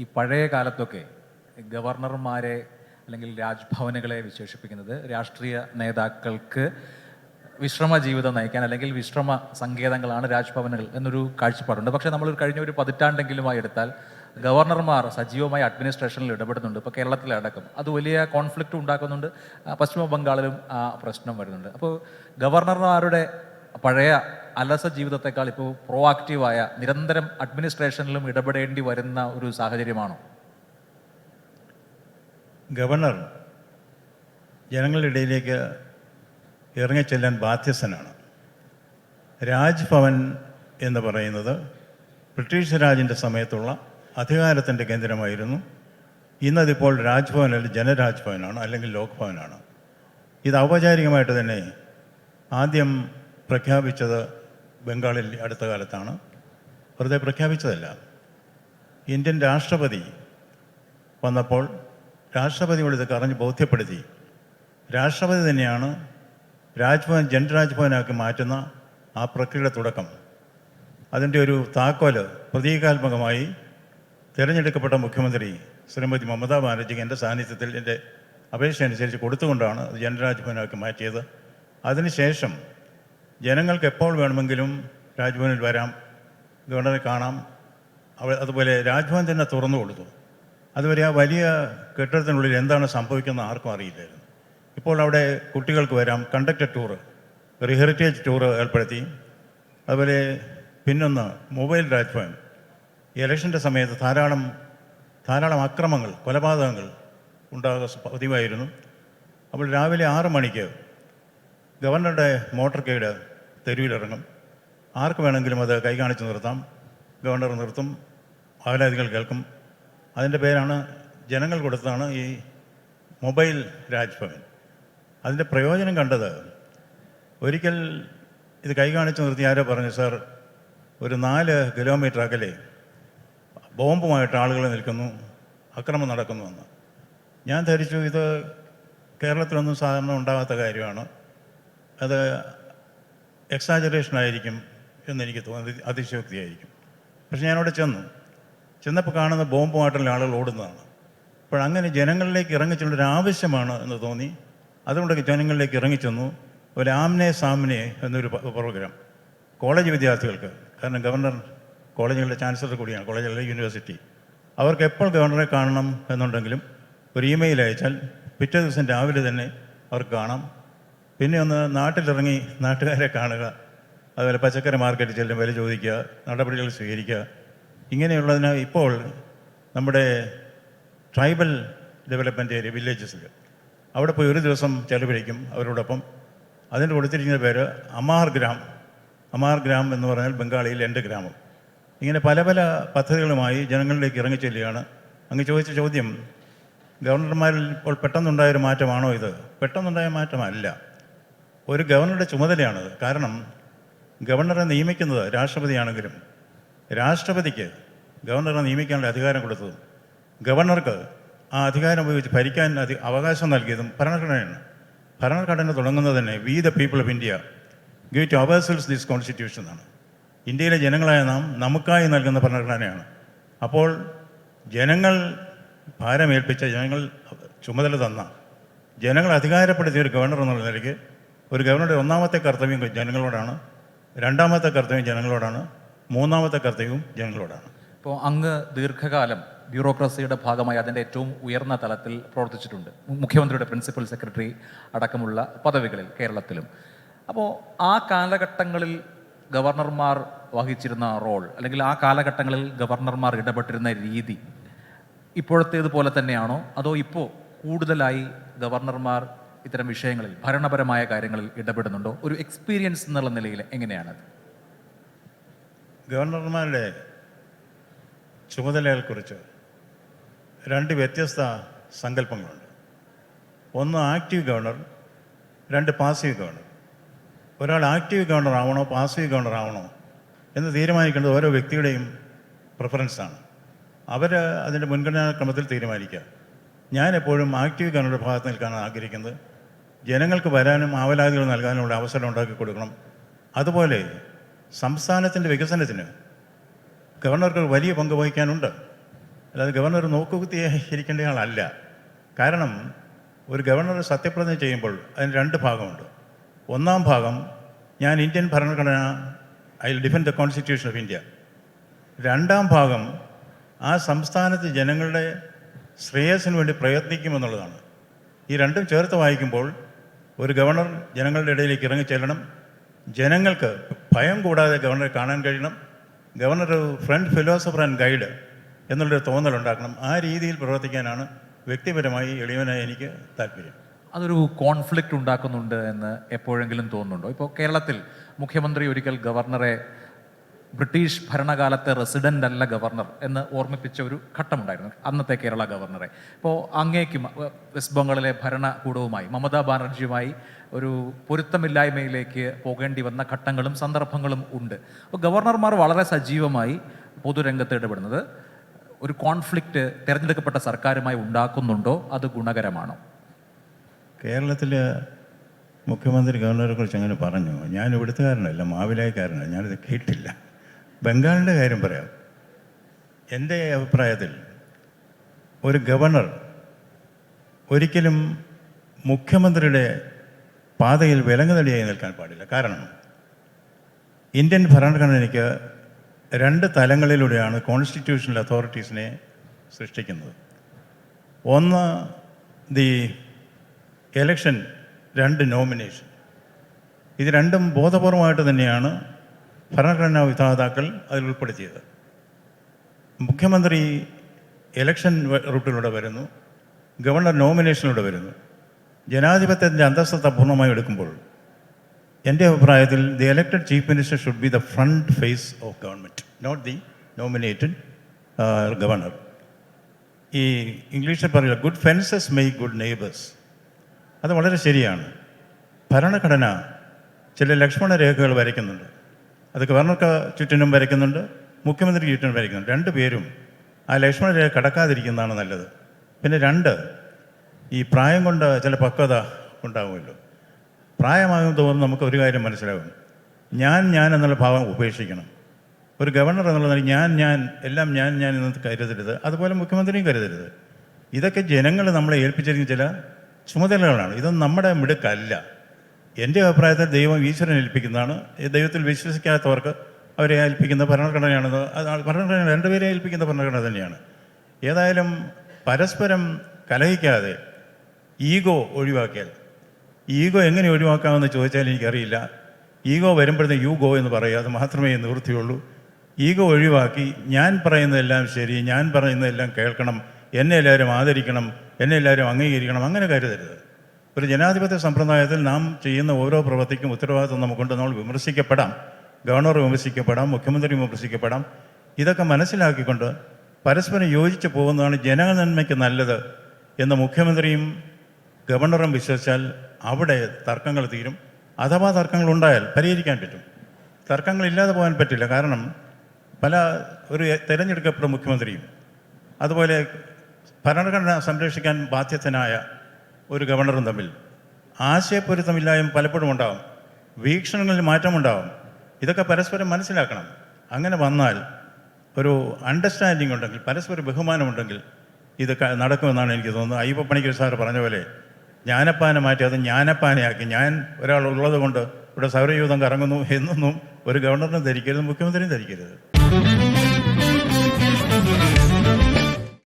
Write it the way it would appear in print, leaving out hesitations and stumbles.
ഈ പഴയ കാലത്തൊക്കെ ഗവർണർമാരെ അല്ലെങ്കിൽ രാജ്ഭവനുകളെ വിശേഷിപ്പിക്കുന്നത് രാഷ്ട്രീയ നേതാക്കൾക്ക് വിശ്രമ ജീവിതം നയിക്കാൻ അല്ലെങ്കിൽ വിശ്രമ സങ്കേതങ്ങളാണ് രാജ്ഭവനുകൾ എന്നൊരു കാഴ്ചപ്പാടുണ്ട്. പക്ഷേ നമ്മൾ കഴിഞ്ഞ ഒരു പതിറ്റാണ്ടെങ്കിലുമായി എടുത്താൽ ഗവർണർമാർ സജീവമായി അഡ്മിനിസ്ട്രേഷനിൽ ഇടപെടുന്നുണ്ട്. ഇപ്പോൾ കേരളത്തിലടക്കം അത് വലിയ കോൺഫ്ലിക്റ്റ് ഉണ്ടാക്കുന്നുണ്ട്. പശ്ചിമ ബംഗാളിലും ആ പ്രശ്നം വരുന്നുണ്ട്. അപ്പോൾ ഗവർണർമാരുടെ പഴയ അലസ ജീവിതത്തെക്കാൾ ഇപ്പോൾ പ്രോആക്റ്റീവായ നിരന്തരം അഡ്മിനിസ്ട്രേഷനിലും ഇടപെടേണ്ടി വരുന്ന ഒരു സാഹചര്യമാണോ? ഗവർണർ ജനങ്ങളുടെ ഇടയിലേക്ക് ഇറങ്ങിച്ചെല്ലാൻ ബാധ്യസ്ഥനാണ്. രാജ്ഭവൻ എന്ന് പറയുന്നത് ബ്രിട്ടീഷ് രാജിൻ്റെ സമയത്തുള്ള അധികാരത്തിൻ്റെ കേന്ദ്രമായിരുന്നു. ഇന്നതിപ്പോൾ രാജ്ഭവൻ അല്ലെങ്കിൽ ജനരാജ്ഭവനാണ്, അല്ലെങ്കിൽ ലോക്ഭവനാണ്. ഇത് ഔപചാരികമായിട്ട് തന്നെ ആദ്യം പ്രഖ്യാപിച്ചത് ബംഗാളിൽ അടുത്ത കാലത്താണ്. വെറുതെ പ്രഖ്യാപിച്ചതല്ല. ഇന്ത്യൻ രാഷ്ട്രപതി വന്നപ്പോൾ രാഷ്ട്രപതിയോട് ഇത് പറഞ്ഞ് ബോധ്യപ്പെടുത്തി. രാഷ്ട്രപതി തന്നെയാണ് രാജ്ഭവൻ ജനരാജ്ഭവനാക്കി മാറ്റുന്ന ആ പ്രക്രിയയുടെ തുടക്കം. അതിൻ്റെ ഒരു താക്കോല് പ്രതീകാത്മകമായി തിരഞ്ഞെടുക്കപ്പെട്ട മുഖ്യമന്ത്രി ശ്രീമതി മമതാ ബാനർജിക്ക് എൻ്റെ സാന്നിധ്യത്തിൽ എൻ്റെ അപേക്ഷ അനുസരിച്ച് കൊടുത്തുകൊണ്ടാണ് അത് ജനരാജ്ഭവനാക്കി മാറ്റിയത്. അതിനുശേഷം ജനങ്ങൾക്ക് എപ്പോൾ വേണമെങ്കിലും രാജ്ഭവനിൽ വരാം, ഗവർണറെ കാണാം. അതുപോലെ രാജ്ഭവൻ തന്നെ തുറന്നു കൊടുത്തു. അതുവരെ ആ വലിയ കെട്ടിടത്തിനുള്ളിൽ എന്താണ് സംഭവിക്കുന്നത് ആർക്കും അറിയില്ലായിരുന്നു. ഇപ്പോൾ അവിടെ കുട്ടികൾക്ക് വരാം, കണ്ടക്റ്റഡ് ടൂറ്, ഒരു ഹെറിറ്റേജ് ടൂറ് ഏർപ്പെടുത്തി. അതുപോലെ പിന്നൊന്ന് മൊബൈൽ രാജ്ഭവൻ. ഈ ഇലക്ഷൻ്റെ സമയത്ത് ധാരാളം അക്രമങ്ങൾ, കൊലപാതകങ്ങൾ ഉണ്ടാകുക പതിവായിരുന്നു. അപ്പോൾ രാവിലെ 6 മണിക്ക് ഗവർണറുടെ മോട്ടോർ കേഡ് തെരുവിലിറങ്ങും. ആർക്ക് വേണമെങ്കിലും അത് കൈ കാണിച്ച് നിർത്താം. ഗവർണർ നിർത്തും, ആഹ്ലാദികൾ കേൾക്കും. അതിൻ്റെ പേരാണ്, ജനങ്ങൾ കൊടുത്തതാണ് ഈ മൊബൈൽ രാജ്ഭവൻ. അതിൻ്റെ പ്രയോജനം കണ്ടത്, ഒരിക്കൽ ഇത് കൈ കാണിച്ച് നിർത്തി ആരോ പറഞ്ഞു, സാർ ഒരു 4 കിലോമീറ്റർ അകലെ ബോംബുമായിട്ട് ആളുകൾ നിൽക്കുന്നു, അക്രമം നടക്കുന്നുവെന്ന്. ഞാൻ ധരിച്ചു ഇത് കേരളത്തിലൊന്നും സാധാരണ ഉണ്ടാകാത്ത കാര്യമാണ്, അത് എക്സാജറേഷനായിരിക്കും എന്നെനിക്ക് തോന്നി, അതിശയോക്തിയായിരിക്കും. പക്ഷെ ഞാനവിടെ ചെന്നപ്പോൾ കാണുന്ന ബോംബുമായിട്ടുള്ള ആളുകൾ ഓടുന്നതാണ്. അപ്പോഴങ്ങനെ ജനങ്ങളിലേക്ക് ഇറങ്ങിച്ചെല്ലൊരു ആവശ്യമാണ് എന്ന് തോന്നി. അതുകൊണ്ട് ജനങ്ങളിലേക്ക് ഇറങ്ങിച്ചെന്നു. ഒരു ആംനെ സാമ്നെ എന്നൊരു പ്രോഗ്രാം കോളേജ് വിദ്യാർത്ഥികൾക്ക്, കാരണം ഗവർണർ കോളേജുകളുടെ ചാൻസലർ കൂടിയാണ്, കോളേജുകളിലെ യൂണിവേഴ്സിറ്റി, അവർക്ക് എപ്പോൾ ഗവർണറെ കാണണം എന്നുണ്ടെങ്കിലും ഒരു ഇമെയിൽ അയച്ചാൽ പിറ്റേ ദിവസം രാവിലെ തന്നെ അവർക്ക് കാണാം. പിന്നെ ഒന്ന് നാട്ടിലിറങ്ങി നാട്ടുകാരെ കാണുക, അതുപോലെ പച്ചക്കറി മാർക്കറ്റിൽ ചെല്ലും വില ചോദിക്കുക, നടപടികൾ സ്വീകരിക്കുക. ഇങ്ങനെയുള്ളതിന് ഇപ്പോൾ നമ്മുടെ ട്രൈബൽ ഡെവലപ്മെൻറ്റ് ഏരിയ വില്ലേജസിൽ അവിടെ പോയി ഒരു ദിവസം ചെലവഴിക്കും അവരോടൊപ്പം. അതിന് കൊടുത്തിരിക്കുന്ന പേര് അമാർ ഗ്രാം എന്ന് പറഞ്ഞാൽ ബംഗാളിയിൽ എൻ്റെ ഗ്രാമം. ഇങ്ങനെ പല പല പദ്ധതികളുമായി ജനങ്ങളിലേക്ക് ഇറങ്ങിച്ചെല്ലുകയാണ്. അങ്ങ് ചോദിച്ച ചോദ്യം, ഗവർണർമാരിൽ ഇപ്പോൾ പെട്ടെന്നുണ്ടായൊരു മാറ്റമാണോ ഇത്? പെട്ടെന്നുണ്ടായ മാറ്റമല്ല, ഒരു ഗവർണറുടെ ചുമതലയാണത്. കാരണം ഗവർണറെ നിയമിക്കുന്നത് രാഷ്ട്രപതിയാണെങ്കിലും രാഷ്ട്രപതിക്ക് ഗവർണറെ നിയമിക്കാനുള്ള അധികാരം കൊടുത്തതും ഗവർണർക്ക് ആ അധികാരം ഉപയോഗിച്ച് ഭരിക്കാൻ അവകാശം നൽകിയതും ഭരണഘടനയാണ്. ഭരണഘടന തുടങ്ങുന്നത് തന്നെ we the people of India give to ourselves this constitution എന്നാണ്. ഇന്ത്യയിലെ ജനങ്ങളായ നാം നമുക്കായി നൽകുന്ന ഭരണഘടനയാണ്. അപ്പോൾ ജനങ്ങൾ ഭാരമേൽപ്പിച്ച, ജനങ്ങൾ ചുമതല തന്ന, ജനങ്ങൾ അധികാരപ്പെടുത്തിയ ഒരു ഗവർണർ എന്നുള്ള നിലയ്ക്ക് ഒരു ഗവർണറുടെ ഒന്നാമത്തെ കർത്തവ്യം ജനങ്ങളോടാണ്, രണ്ടാമത്തെ കർത്തവ്യം ജനങ്ങളോടാണ്, മൂന്നാമത്തെ കർത്തവ്യവും ജനങ്ങളോടാണ്. ഇപ്പോൾ അങ്ങ് ദീർഘകാലം ബ്യൂറോക്രസിയുടെ ഭാഗമായി അതിൻ്റെ ഏറ്റവും ഉയർന്ന തലത്തിൽ പ്രവർത്തിച്ചിട്ടുണ്ട്, മുഖ്യമന്ത്രിയുടെ പ്രിൻസിപ്പൽ സെക്രട്ടറി അടക്കമുള്ള പദവികളിൽ കേരളത്തിലും. അപ്പോൾ ആ കാലഘട്ടങ്ങളിൽ ഗവർണർമാർ വഹിച്ചിരുന്ന റോൾ, അല്ലെങ്കിൽ ആ കാലഘട്ടങ്ങളിൽ ഗവർണർമാർ ഇടപെട്ടിരുന്ന രീതി ഇപ്പോഴത്തേതുപോലെ തന്നെയാണോ, അതോ ഇപ്പോൾ കൂടുതലായി ഗവർണർമാർ ഇത്തരം വിഷയങ്ങളിൽ, ഭരണപരമായ കാര്യങ്ങളിൽ ഇടപെടുന്നുണ്ടോ? ഒരു എക്സ്പീരിയൻസ് എന്നുള്ള നിലയിൽ എങ്ങനെയാണത്? ഗവർണർമാരുടെ ചുമതലയെക്കുറിച്ച് 2 വ്യത്യസ്ത സങ്കല്പങ്ങളുണ്ട്. ഒന്ന് ആക്റ്റീവ് ഗവർണർ, 2 പാസീവ് ഗവർണർ. ഒരാൾ ആക്റ്റീവ് ഗവർണർ ആവണോ പാസീവ് ഗവർണർ ആവണോ എന്ന് തീരുമാനിക്കേണ്ടത് ഓരോ വ്യക്തിയുടെയും പ്രിഫറൻസാണ്. അവർ അതിൻ്റെ മുൻഗണനാ ക്രമത്തിൽ തീരുമാനിക്കുക. ഞാൻ എപ്പോഴും ആക്റ്റീവ് ഗവർണറുടെ ഭാഗത്ത് നിൽക്കാനാണ് ആഗ്രഹിക്കുന്നത്. ജനങ്ങൾക്ക് വരാനും ആവലാതികൾ നൽകാനുമുള്ള അവസരം ഉണ്ടാക്കി കൊടുക്കണം. അതുപോലെ സംസ്ഥാനത്തിൻ്റെ വികസനത്തിന് ഗവർണർക്ക് വലിയ പങ്ക് വഹിക്കാനുണ്ട്. അല്ലാതെ ഗവർണർ നോക്കുകുത്തിയായി ഇരിക്കേണ്ട ആളല്ല. കാരണം ഒരു ഗവർണർ സത്യപ്രതിജ്ഞ ചെയ്യുമ്പോൾ അതിന് രണ്ട് ഭാഗമുണ്ട്. ഒന്നാം ഭാഗം, ഞാൻ ഇന്ത്യൻ ഭരണഘടന, I will defend the constitution of India. രണ്ടാം ഭാഗം, ആ സംസ്ഥാനത്ത് ജനങ്ങളുടെ ശ്രേയസ്സിന് വേണ്ടി പ്രയത്നിക്കുമെന്നുള്ളതാണ്. ഈ രണ്ടും ചേർത്ത് വായിക്കുമ്പോൾ ഒരു ഗവർണർ ജനങ്ങളുടെ ഇടയിലേക്ക് ഇറങ്ങിച്ചെല്ലണം, ജനങ്ങൾക്ക് ഭയം കൂടാതെ ഗവർണറെ കാണാൻ കഴിയണം, ഗവർണർ ഒരു ഫ്രണ്ട് ഫിലോസഫർ ആൻഡ് ഗൈഡ് എന്നുള്ളൊരു തോന്നലുണ്ടാക്കണം. ആ രീതിയിൽ പ്രവർത്തിക്കാനാണ് വ്യക്തിപരമായി എളിയവനായി എനിക്ക് താല്പര്യം. അതൊരു കോൺഫ്ലിക്റ്റ് ഉണ്ടാക്കുന്നുണ്ട് എന്ന് എപ്പോഴെങ്കിലും തോന്നുന്നുണ്ടോ? ഇപ്പോൾ കേരളത്തിൽ മുഖ്യമന്ത്രി ഒരിക്കൽ ഗവർണറെ ബ്രിട്ടീഷ് ഭരണകാലത്തെ റെസിഡൻ്റ് അല്ല ഗവർണർ എന്ന് ഓർമ്മിപ്പിച്ച ഒരു ഘട്ടമുണ്ടായിരുന്നു, അന്നത്തെ കേരള ഗവർണറെ. ഇപ്പോൾ അങ്ങേക്കും വെസ്റ്റ് ബംഗാളിലെ ഭരണകൂടവുമായി, മമതാ ബാനർജിയുമായി ഒരു പൊരുത്തമില്ലായ്മയിലേക്ക് പോകേണ്ടി വന്ന ഘട്ടങ്ങളും സന്ദർഭങ്ങളും ഉണ്ട്. അപ്പോൾ ഗവർണർമാർ വളരെ സജീവമായി പൊതുരംഗത്ത് ഇടപെടുന്നത് ഒരു കോൺഫ്ലിക്റ്റ് തിരഞ്ഞെടുക്കപ്പെട്ട സർക്കാരുമായി ഉണ്ടാക്കുന്നുണ്ടോ? അത് ഗുണകരമാണോ? കേരളത്തിൽ മുഖ്യമന്ത്രി ഗവർണറെ കുറിച്ച് അങ്ങനെ പറഞ്ഞു. ഞാൻ ഇവിടുത്തുകാരനല്ല, മാവിലായക്കാരനല്ല, ഞാനിത് കേട്ടില്ല. ബംഗാളിൻ്റെ കാര്യം പറയാം. എൻ്റെ അഭിപ്രായത്തിൽ ഒരു ഗവർണർ ഒരിക്കലും മുഖ്യമന്ത്രിയുടെ പാതയിൽ വിലങ്ങുതടിയായി നിൽക്കാൻ പാടില്ല. കാരണം ഇന്ത്യൻ ഭരണഘടനയ്ക്ക് രണ്ട് തലങ്ങളിലൂടെയാണ് കോൺസ്റ്റിറ്റ്യൂഷണൽ അതോറിറ്റീസിനെ സൃഷ്ടിക്കുന്നത്. ഒന്ന് ദി എലക്ഷൻ, രണ്ട് നോമിനേഷൻ. ഇത് രണ്ടും ബോധപൂർവമായിട്ട് തന്നെയാണ് ഭരണഘടനാ വിധാതാക്കൾ അതിൽ ഉൾപ്പെടുത്തിയത്. മുഖ്യമന്ത്രി എലക്ഷൻ റൂട്ടിലൂടെ വരുന്നു, ഗവർണർ നോമിനേഷനിലൂടെ വരുന്നു. ജനാധിപത്യത്തിൻ്റെ അന്തസ്സത്ത പൂർണ്ണമായി എടുക്കുമ്പോൾ എൻ്റെ അഭിപ്രായത്തിൽ the elected chief minister should be the front face of government, not the nominated governor. ഈ ഇംഗ്ലീഷിൽ പറയുക good fences make good neighbours. അത് വളരെ ശരിയാണ്. ഭരണഘടന ചില ലക്ഷ്മണ രേഖകൾ വരയ്ക്കുന്നുണ്ട്. അത് ഗവർണർക്ക് ചുറ്റിനും വരയ്ക്കുന്നുണ്ട്, മുഖ്യമന്ത്രിക്ക് ചുറ്റിനും വരയ്ക്കുന്നുണ്ട്. രണ്ടുപേരും ആ ലക്ഷ്മണ രേഖ കടക്കാതിരിക്കുന്നതാണ് നല്ലത്. പിന്നെ രണ്ട്, ഈ പ്രായം കൊണ്ട് ചില പക്വത ഉണ്ടാകുമല്ലോ. പ്രായമാകും തോന്നുന്നു നമുക്ക് ഒരു കാര്യം മനസ്സിലാകും, ഞാൻ എന്നുള്ള ഭാവം ഉപേക്ഷിക്കണം. ഒരു ഗവർണർ എന്നുള്ളത് ഞാൻ എല്ലാം ഞാൻ എന്ന് കരുതരുത്, അതുപോലെ മുഖ്യമന്ത്രിയും കരുതരുത്. ഇതൊക്കെ ജനങ്ങൾ നമ്മളെ ഏൽപ്പിച്ചിരിക്കുന്ന ചില ചുമതലകളാണ്. ഇതൊന്നും നമ്മുടെ മിടുക്കല്ല. എൻ്റെ അഭിപ്രായത്തിൽ ദൈവം ഈശ്വരൻ ഏൽപ്പിക്കുന്നതാണ്. ദൈവത്തിൽ വിശ്വസിക്കാത്തവർക്ക് അവരെ ഏൽപ്പിക്കുന്ന ഭരണഘടനയാണെന്ന്, ഭരണഘടന രണ്ടുപേരെ ഏൽപ്പിക്കുന്ന ഭരണഘടന തന്നെയാണ്. ഏതായാലും പരസ്പരം കലഹിക്കാതെ ഈഗോ ഒഴിവാക്കിയാൽ, ഈഗോ എങ്ങനെ ഒഴിവാക്കാമെന്ന് ചോദിച്ചാൽ എനിക്കറിയില്ല. ഈഗോ വരുമ്പോഴത്തേക്ക് യു ഗോ എന്ന് പറയുക, അത് മാത്രമേ നിവൃത്തിയുള്ളൂ. ഈഗോ ഒഴിവാക്കി ഞാൻ പറയുന്നതെല്ലാം ശരി, ഞാൻ പറയുന്നതെല്ലാം കേൾക്കണം, എന്നെ എല്ലാവരും ആദരിക്കണം, എന്നെ എല്ലാവരും അംഗീകരിക്കണം, അങ്ങനെ കരുതരുത്. ഒരു ജനാധിപത്യ സമ്പ്രദായത്തിൽ നാം ചെയ്യുന്ന ഓരോ പ്രവൃത്തിക്കും ഉത്തരവാദിത്വം നമുക്കുണ്ട്. നമ്മൾ വിമർശിക്കപ്പെടാം, ഗവർണർ വിമർശിക്കപ്പെടാം, മുഖ്യമന്ത്രി വിമർശിക്കപ്പെടാം. ഇതൊക്കെ മനസ്സിലാക്കിക്കൊണ്ട് പരസ്പരം യോജിച്ച് പോകുന്നതാണ് ജനനന്മയ്ക്ക് നല്ലത് എന്ന് മുഖ്യമന്ത്രിയും ഗവർണറും വിശ്വസിച്ചാൽ അവിടെ തർക്കങ്ങൾ തീരും. അഥവാ തർക്കങ്ങൾ ഉണ്ടായാൽ പരിഹരിക്കാൻ പറ്റും. തർക്കങ്ങളില്ലാതെ പോകാൻ പറ്റില്ല. കാരണം ഒരു തിരഞ്ഞെടുക്കപ്പെട്ട മുഖ്യമന്ത്രിയും അതുപോലെ ഭരണഘടന സംരക്ഷിക്കാൻ ബാധ്യസ്ഥനായ ഒരു ഗവർണറും തമ്മിൽ ആശയപ്പൊരുത്തമില്ലായ്മ പലപ്പോഴും ഉണ്ടാകും, വീക്ഷണങ്ങളിൽ മാറ്റമുണ്ടാകും. ഇതൊക്കെ പരസ്പരം മനസ്സിലാക്കണം. അങ്ങനെ വന്നാൽ ഒരു അണ്ടർസ്റ്റാൻഡിങ് ഉണ്ടെങ്കിൽ, പരസ്പര ബഹുമാനമുണ്ടെങ്കിൽ ഇത് നടക്കുമെന്നാണ് എനിക്ക് തോന്നുന്നത്. അയ്യപ്പ പണിക്കർ സാർ പറഞ്ഞ പോലെ ജ്ഞാനപ്പാനെ മാറ്റി അത് ജ്ഞാനപ്പാനയാക്കി, ഞാൻ ഒരാൾ ഉള്ളത് കൊണ്ട് ഇവിടെ സൗരയൂഥം കറങ്ങുന്നു എന്നൊന്നും ഒരു ഗവർണറിനും ധരിക്കരുത്, മുഖ്യമന്ത്രിയും ധരിക്കരുത്.